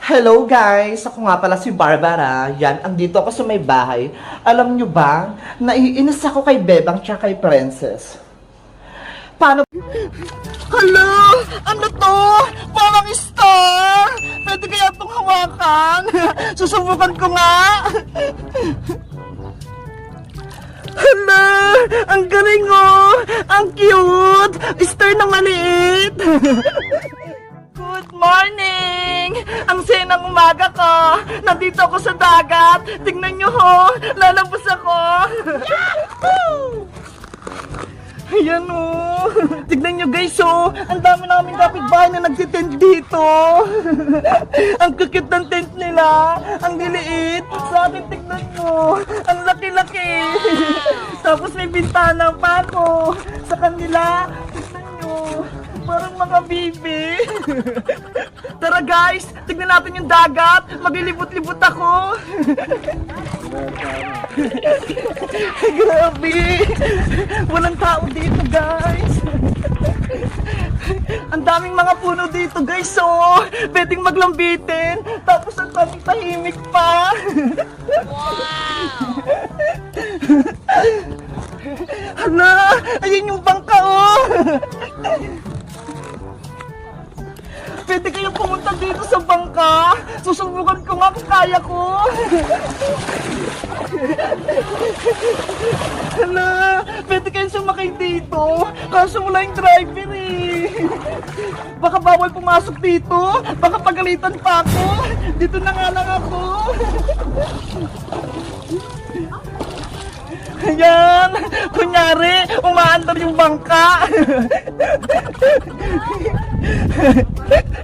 Hello guys! Ako nga pala si Barbara. Yan, andito ako sa may bahay. Alam nyo ba, naiinis ako kay Bebang tsaka kay Princess. Paano? Hala! Ano to? Parang star! Pwede kaya itong hawakan? Susubukan ko nga! Hala! Ang galing oh! Ang cute! Star na maliit! Good morning! Ang senang umaga ko! Nandito ako sa dagat! Tingnan nyo ho! Lalabas ako! Yahoo! Ayan o! Tignan nyo guys o! Ang dami namin kapitbahay na nagtitent dito! Ang kukit ng tent nila! Ang liliit! Sa akin tignan nyo! Ang laki-laki! Tapos may bintana pa ako! Sa kanila! Tignan nyo! Parang mga bibi! Tara guys! Tignan natin yung dagat! Maglilibot-libot ako! Grabe! Walang tao dito guys! Ang daming mga puno dito guys oh! Pwedeng maglambitin! Tapos ang daming tahimik pa! Wow! Hala! Ayun yung bangka oh! Pwede kayong pumunta dito sa bangka. Susubukan ko nga kung kaya ko. Hala, pwede kayong sumakay dito. Kaso wala yung driver eh. Baka bawal pumasok dito. Baka pagalitan pa ako. Dito na nga lang ako. Ayan, kunyari, umaandar yung bangka.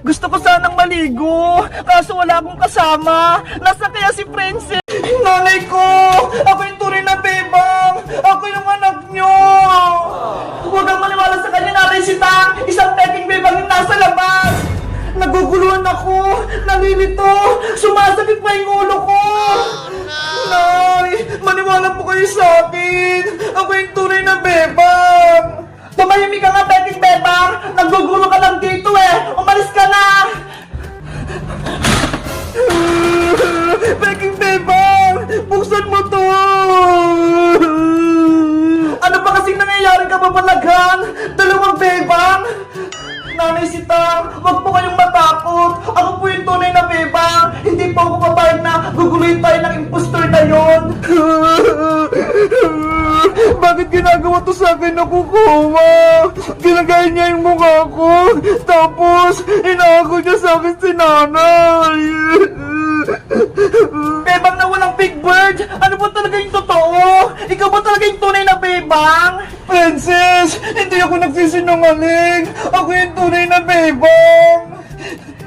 Gusto ko sanang maligo, kaso wala akong kasama. Nasa kaya si Princess? Nanay ko! Ako yung tunay na bebang! Ako yung anak nyo! Huwag kang maniwala sa kanya, Nanay Sitang! Isang peking bebang yung nasa labas! Naguguluhan ako! Nalilito! Sumasakit pa yung ulo ko! Nay! Maniwala po kayo sa akin! Ako yung tunay na bebang! Tumahimik ka nga, peking bebang! Nagugulo ka lang dito eh! Umalis ka na! Peking bebang! Buksan mo to! Ano ba kasing nangyayari ka babalaghan? Dalawang bebang? Nanay Sitang, wag po kayong matakot. Ako po yung tunay na bebang. Hindi po ako papayag na guguluhin tayo ng impostor na yon. Bakit ginagawa to sa akin, nakukuha? Ginagaya niya yung mukha ko. Tapos, inaako niya sa akin si nanay. Bebang na walang big bird? Ano ba talaga yung totoo? Ikaw ba talaga yung tunay na bebang? Princess, hindi ako nagsisinungaling. Ako yung tunay na bebang.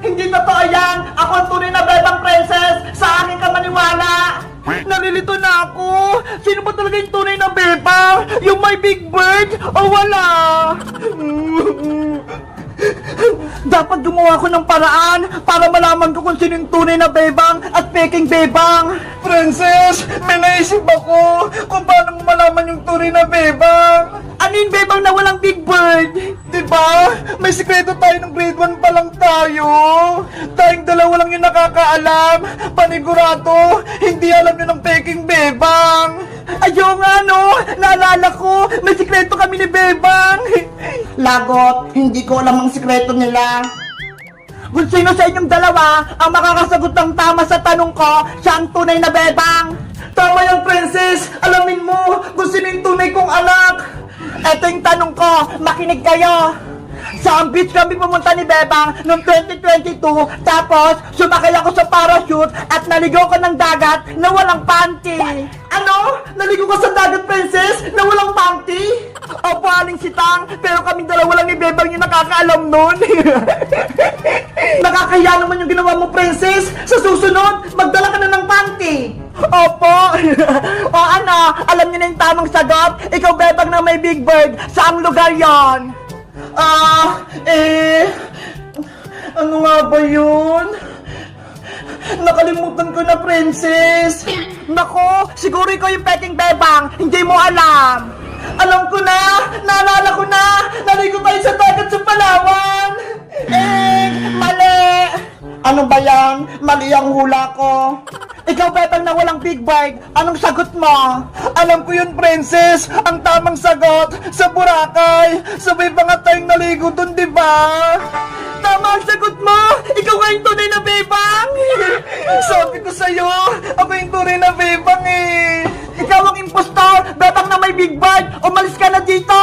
Hindi totoo yan. Ako ang tunay na bebang, Princess. Sa akin ka maniwala. Nalilito na ako. Sino ba talaga yung tunay na bebang? Yung may big bird o wala? Dapat gumawa ko ng paraan para malaman ko kung sino yung tunay na bebang at peking bebang. Princess, may naisip ako kung paano mo malaman yung tunay na bebang. Ano yung bebang na walang big bird? Diba? May sikreto tayo ng grade 1 pa lang tayo. Tayong dalawa lang yung nakakaalam. Panigurado, hindi alam yun ng peking bebang. Ayaw nga no, naalala ko, may sikreto kami ni Bebang. Lagot, hindi ko alam ang sikreto nila. Kung sino sa inyong dalawa ang makakasagot ng tama sa tanong ko, siya ang tunay na bebang. Tama yung Princess, alamin mo kung sino yung tunay kong anak. Eto yung tanong ko, makinig kayo. Sa beach kami pumunta ni Bebang noong 2022, tapos sumakay ako sa parachute at naligaw ko ng dagat na walang panty. Ano? Naligaw ka sa dagat, Princess, na walang panty? Opo, Aling Sitang, pero kami dalawa lang ni Bebang yung nakakaalam nun. Nakakaya naman yung ginawa mo, Princess. Sa susunod, magdala ka na ng panty. Opo. O ano, alam niyo na yung tamang sagot? Ikaw, Bebang, na may big bird. Saang lugar yon? Ano nga ba yun? Nakalimutan ko na, Princess. Nako, siguro ikaw yung peking bebang. Hindi mo alam. Alam ko na, naalala ko na. Naligo tayo sa dagat sa Palawan. Mali. Ano ba yan? Mali ang hula ko. Ikaw, Bebang, na walang big bite. Anong sagot mo? Alam ko yun, Princess. Ang tamang sagot, sa Boracay. Sabay pa nga tayong naligo dun, di ba? Tama ang sagot mo! Ikaw nga yung tunay na Bebang! Sabi ko sa'yo, ako yung tunay na Bebang eh! Ikaw ang impostor! Bebang na may big bite! Umalis ka na dito!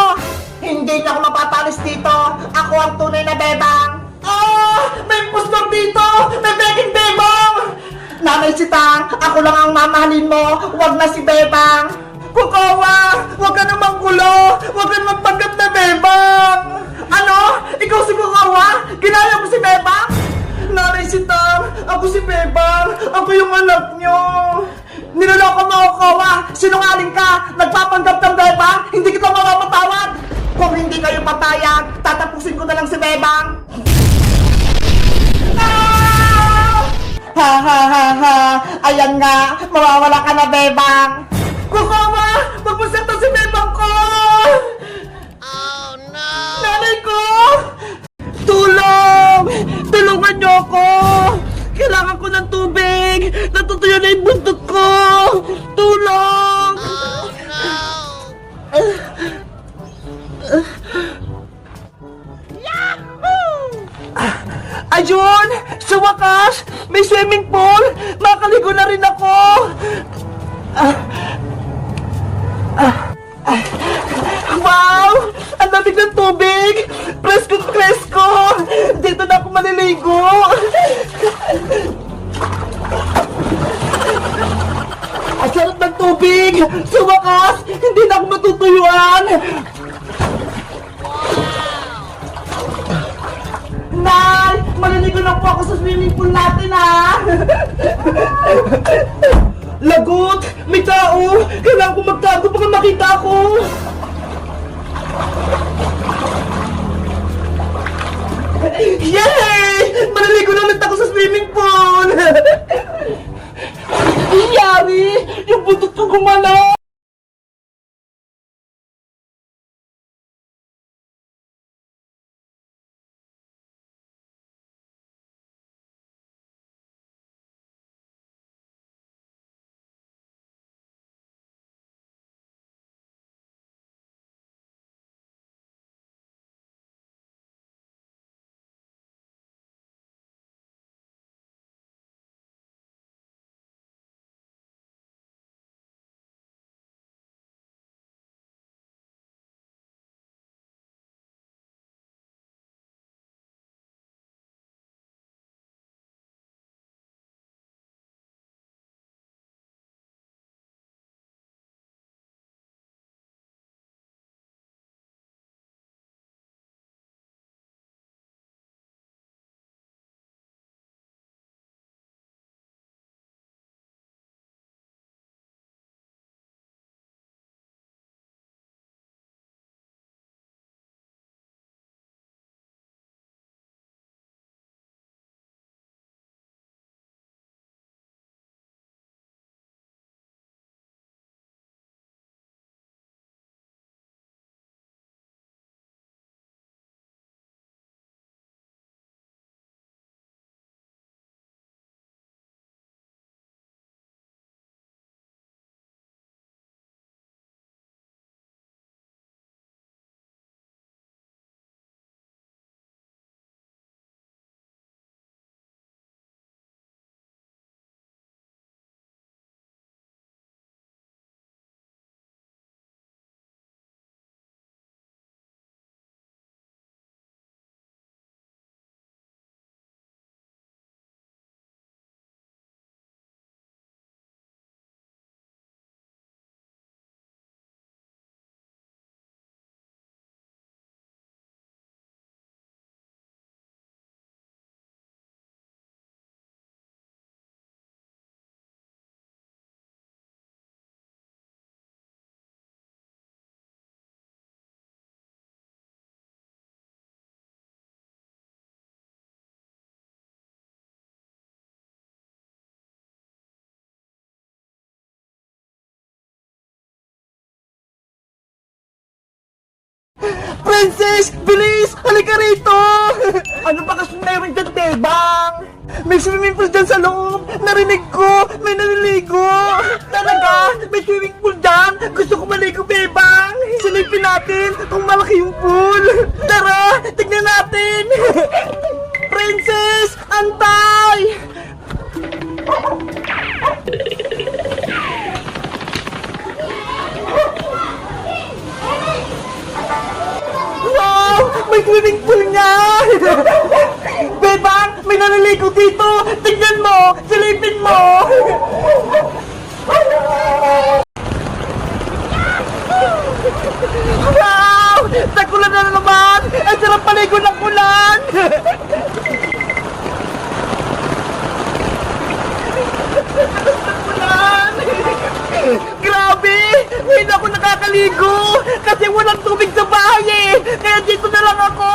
Hindi na ako mapapalis dito! Ako ang tunay na Bebang! Ah! May impostor dito! May beking Bebang! Nanay Sitang, ako lang ang mamahalin mo! Huwag na si Bebang! Kukawa! Huwag ka namang gulo! Huwag ka namang panggap na Bebang! Ano? Ikaw si Kukawa? Ginaya mo si Bebang? Nanay Sitang, ako si Bebang! Ako yung anak nyo! Niloloko mo, Kukawa! Sinungaling ka! Nagpapanggap ng Bebang! Hindi kita mamamatawad! Kung hindi kayo papayag, tatapusin ko na lang si Bebang! Ah! Ha ha ha ha! Ayan nga! Mawawala ka na, Bebang! Kukawa! Wag mo saktan si Bebang ko! Oh no! Nanay ko! Tulong! Tulungan niyo ako! Kailangan ko ng tubig! Natutuyo na yung buntot ko! Tulong! Oh no! Ayun! Sa wakas! May swimming pool! Makaligo na rin ako! Wow! Ang lamig ng tubig! Presko! Dito na ako maliligo! Ang sarap ng tubig! Sa wakas! Hindi na ako matutuyuan! Nay! Maliligo na po ako sa swimming pool natin, ha! Lagot! May tao! Kailangan ko magtago baka makita ako! Yay! Maliligo na ulit ako sa swimming pool! Yari! Yung buntot ko gumalaw! Princess! Bilis! Halika rito! Ano ba kasi meron dyan, Bebang? May swimming pool dyan sa loob! Narinig ko! May naliligo! Talaga? May swimming pool dyan? Gusto ko maligo, Bebang! Silipin natin kung malaki yung pool! Tara! Tignan natin! Princess! Antay! Wow! May swimming pool nga! Bebang! May naliligo dito! Tignan mo! Silipin mo! Wow! Tagulan na naman! Ang sarap paligo ng ulan! Ulan! Grabe! Hindi ako nakakaligo! Kasi walang tubig sa bahay eh! Kaya dito na lang ako!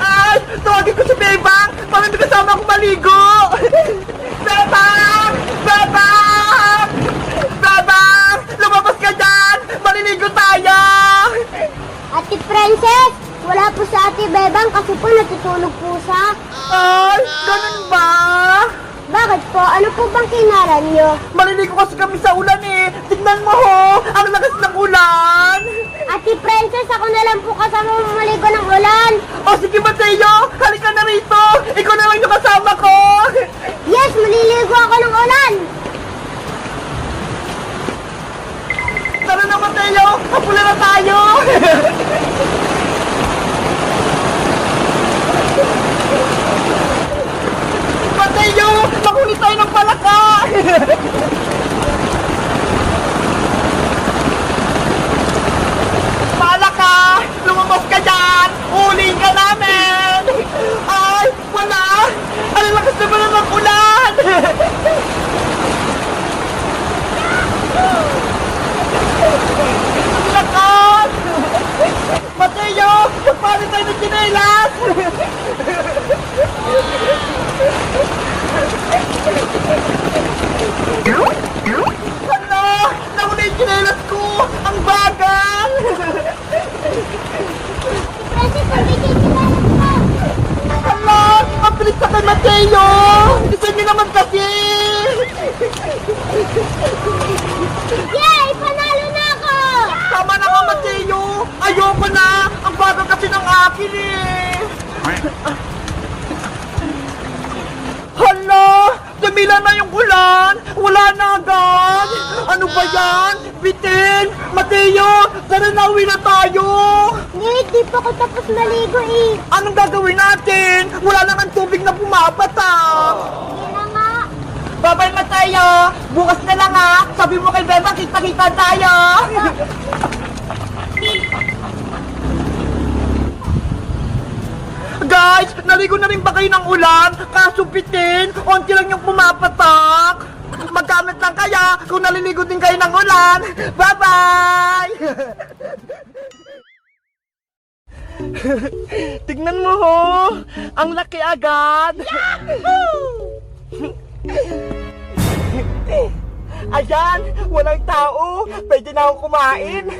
Ay! Tawagin ko si Bebang! Para may kasama akong maligo! Bebang! Bebang! Bebang! Lumabas ka dyan! Maliligo tayo! Ate Princess, wala po sa Ate Bebang kasi po natutulog po siya. Ay! Ganun ba? Bakit po? Ano po bang kinaran niyo? Maliligo kasi kami sa ulan eh! Tignan mo ho! Ang lakas ng ulan! Ate Princess, ako na lang po kasama maligo ng ulan. O sige Mateo! Halika na rito! Ikaw na lang yung kasama ko! Yes, maliligo ako ng ulan. Tara na Mateo! Kapula na tayo! Mateo! Makulit tayo ng palaka! Palaka! Lumabas ka dyan! Uling ka namin! Ay! Wala! Ang lakas naman ng ulan! Ang lakas! Mateo! Paano tayo ng chinelas? Hala! Nauna yung chinelas ko! Ang bagal! Princess, pagkikit kita po. Hala! Ang bilis na kay Mateo! Gusto niyo naman kasi! Yay! Panalo na ako! Tama na nga Mateo! Ayoko na! Ang bagal kasi ng akin eh! Hala! Tumila na yung ulan! Wala na agad! Ano ba yan? Bitin! Mateo! Tara na, uwi na tayo! Ngayon, di pa ako tapos maligo eh. Anong gagawin natin? Wala nang ang tubig na pumapatak! Hindi na nga. Bye-bye, Mateo! Bukas na lang ha! Sabi mo kay Beba, kita-kita tayo! Guys, naligo na rin ba kayo ng ulan? Kaso bitin, onti lang yung pumapatak! Magkamit lang kaya kung naliligo din kayo ng ulan! Bye-bye! Tignan mo ho! Ang laki agad! Ayan! Walang tao! Pwede na ako kumain!